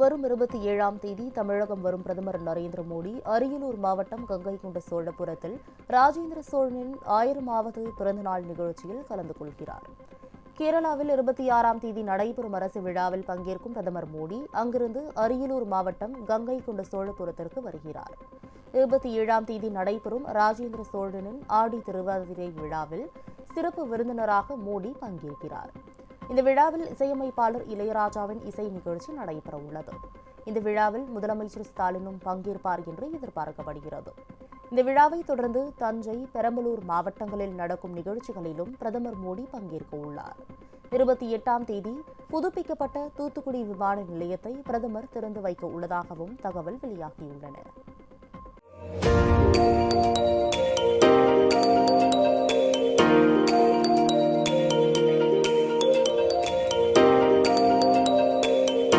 வரும் 27ஆம் தேதி தமிழகம் வரும் பிரதமர் நரேந்திர மோடி அரியலூர் மாவட்டம் கங்கைகொண்ட சோழபுரத்தில் ராஜேந்திர சோழனின் 1000வது பிறந்தநாள் நிகழ்ச்சியில் கலந்து கொள்கிறார். கேரளாவில் 26ஆம் தேதி நடைபெறும் அரசு விழாவில் பங்கேற்கும் பிரதமர் மோடி அங்கிருந்து அரியலூர் மாவட்டம் கங்கைகொண்ட சோழபுரத்திற்கு வருகிறார். 27ஆம் தேதி நடைபெறும் ராஜேந்திர சோழனின் ஆடி திருவாதிரை விழாவில் சிறப்பு விருந்தினராக மோடி பங்கேற்கிறார். இந்த விழாவில் இசையமைப்பாளர் இளையராஜாவின் இசை நிகழ்ச்சி நடைபெறவுள்ளது. இந்த விழாவில் முதலமைச்சர் ஸ்டாலினும் பங்கேற்பார் என்று எதிர்பார்க்கப்படுகிறது. இந்த விழாவை தொடர்ந்து தஞ்சை, பெரம்பலூர் மாவட்டங்களில் நடக்கும் நிகழ்ச்சிகளிலும் பிரதமர் மோடி பங்கேற்க உள்ளார். 28ஆம் தேதி புதுப்பிக்கப்பட்ட தூத்துக்குடி விமான நிலையத்தை பிரதமர் திறந்து வைக்க உள்ளதாகவும் தகவல் வெளியாகியுள்ளன.